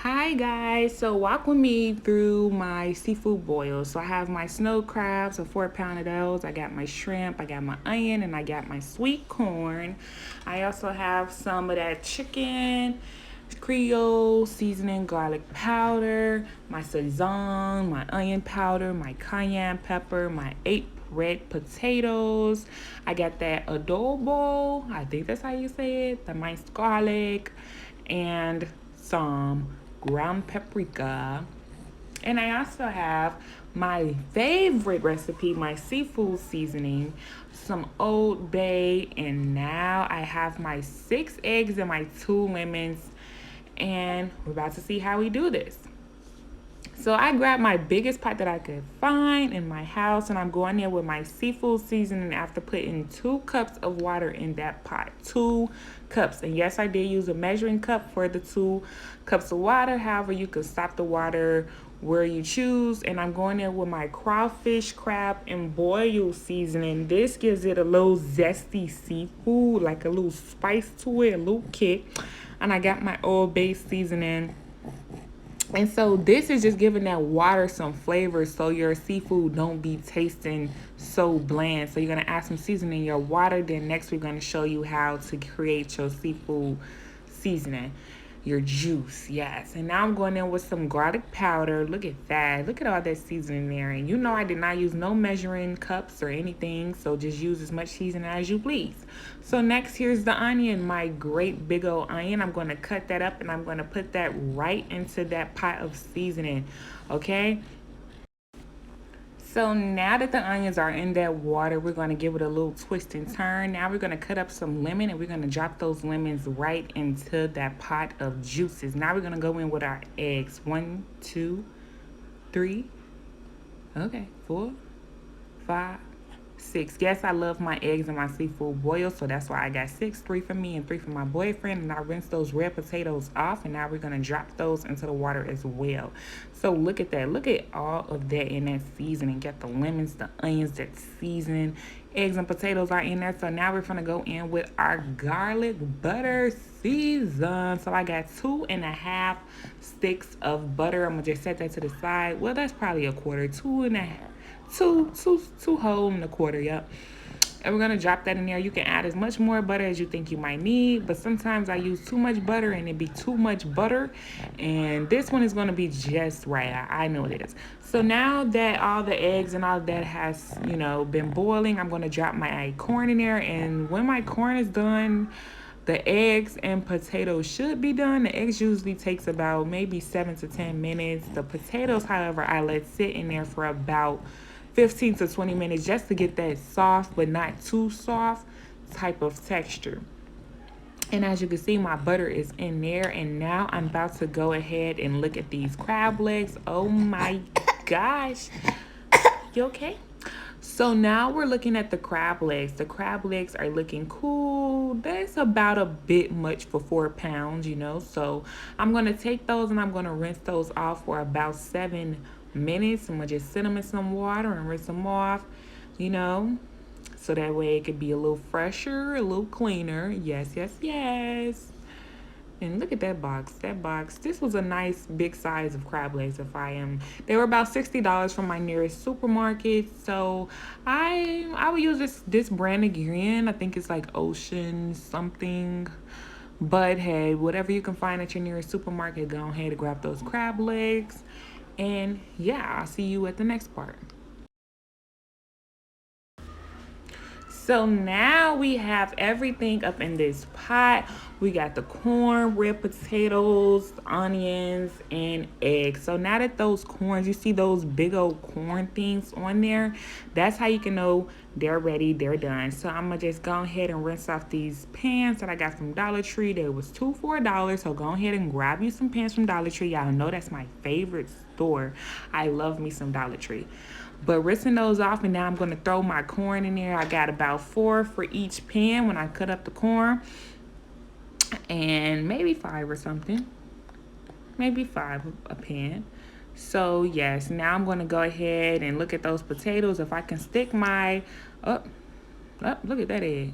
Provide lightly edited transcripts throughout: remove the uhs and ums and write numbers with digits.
Hi guys, so walk with me through my seafood boils. So I have my snow crabs, a 4 pound of those. I got my shrimp, I got my onion, and I got my sweet corn. I also have some of that chicken, Creole seasoning, garlic powder, my Sazon, my onion powder, my cayenne pepper, my 8 red potatoes. I got that adobo, I think that's how you say it, the minced garlic, and some ground paprika. And I also have my favorite recipe, my seafood seasoning, some Old Bay, and now I have my 6 eggs and my 2 lemons. And we're about to see how we do this. So I grabbed my biggest pot that I could find in my house, and I'm going there with my seafood seasoning after putting 2 cups of water in that pot. 2 cups. And yes, I did use a measuring cup for the 2 cups of water. However, you can stop the water where you choose. And I'm going there with my crawfish, crab, and boil seasoning. This gives it a little zesty seafood, like a little spice to it, a little kick. And I got my Old Bay seasoning. And so this is just giving that water some flavor so your seafood don't be tasting so bland. So you're going to add some seasoning in your water. Then next we're going to show you how to create your seafood seasoning. Your juice, yes. And now I'm going in with some garlic powder. Look at that. Look at all that seasoning there. And you know I did not use no measuring cups or anything. So just use as much seasoning as you please. So next, here's the onion, my great big old onion. I'm going to cut that up and I'm going to put that right into that pot of seasoning. Okay. So now that the onions are in that water, we're going to give it a little twist and turn. Now we're going to cut up some lemon and we're going to drop those lemons right into that pot of juices. Now we're going to go in with our eggs. 1, 2, 3, okay, 4, 5, 6. Yes, I love my eggs and my seafood boiled, so that's why I got 6, 3 for me and 3 for my boyfriend. And I rinsed those red potatoes off, and now we're gonna drop those into the water as well. So look at that. Look at all of that in that seasoning. Got the lemons, the onions, that seasoning. Eggs and potatoes are in there. So now we're gonna go in with our garlic butter season. So I got 2.5 sticks of butter. I'm gonna just set that to the side. Well, that's probably a quarter, 2.5. Two whole and a quarter, yep. And we're gonna drop that in there. You can add as much more butter as you think you might need, but sometimes I use too much butter and it'd be too much butter. And this one is gonna be just right. I know it is. So now that all the eggs and all that has, been boiling, I'm gonna drop my corn in there. And when my corn is done, the eggs and potatoes should be done. The eggs usually takes about maybe 7 to 10 minutes. The potatoes, however, I let sit in there for about 15 to 20 minutes just to get that soft but not too soft type of texture. And as you can see, my butter is in there. And now I'm about to go ahead and look at these crab legs. Oh my gosh. You okay? So now we're looking at the crab legs. The crab legs are looking cool. That's about a bit much for 4 pounds, So I'm going to take those and I'm going to rinse those off for about 7 minutes. I'm going to just sit them in some water and rinse them off, so that way it could be a little fresher, a little cleaner. Yes, yes, yes. And look at that box. That box. This was a nice big size of crab legs. They were about $60 from my nearest supermarket. So I would use this brand again. I think it's like Ocean something. But hey, whatever you can find at your nearest supermarket, go ahead and grab those crab legs. And yeah, I'll see you at the next part. So now we have everything up in this pot. We got the corn, red potatoes, onions, and eggs. So now that those corns, you see those big old corn things on there, that's how you can know they're ready, they're done. So I'm gonna just go ahead and rinse off these pans that I got from Dollar Tree. They was 2 for $1. So go ahead and grab you some pans from Dollar Tree. Y'all know that's my favorite store. I love me some Dollar Tree. But rinsing those off, and now I'm going to throw my corn in there. I got about 4 for each pan when I cut up the corn. And maybe 5 or something. Maybe 5 a pan. So, yes, now I'm going to go ahead and look at those potatoes. If I can stick my... Oh, look at that egg.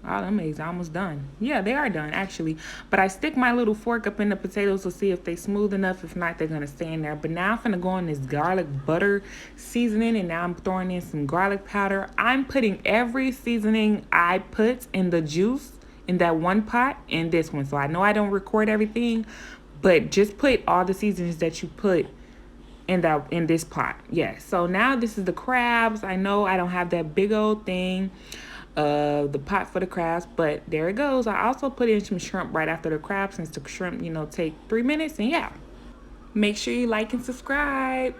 Oh, them eggs are almost done. Yeah, they are done actually. But I stick my little fork up in the potatoes to see if they smooth enough. If not, they're gonna stay in there. But now I'm gonna go in this garlic butter seasoning, and now I'm throwing in some garlic powder. I'm putting every seasoning I put in the juice in that one pot in this one. So I know I don't record everything, but just put all the seasonings that you put in this pot. Yes. So now this is the crabs. I know I don't have that big old thing, the pot for the crabs, but there it goes. I also put in some shrimp right after the crabs, since the shrimp, take 3 minutes. And yeah, make sure you like and subscribe.